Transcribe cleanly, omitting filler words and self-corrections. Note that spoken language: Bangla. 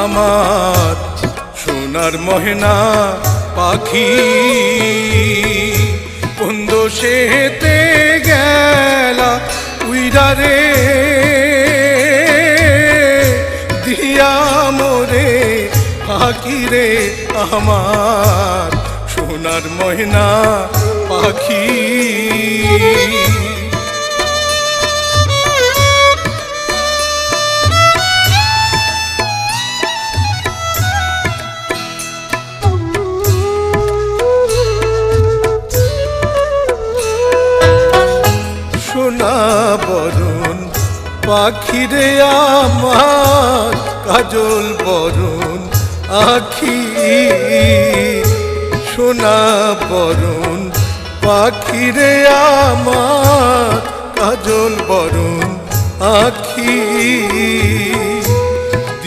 আমার সোনার ময়না পাখি কোন দোষেতে গেলা উইরা রে দিয়া মোরে ফাঁকি রে আমার সোনার ময়না পাখি সোনা বরণ পাখি রে আমার কাজল বরণ আখি সোনা বরণ পাখি রে আমার কাজল বরণ আখি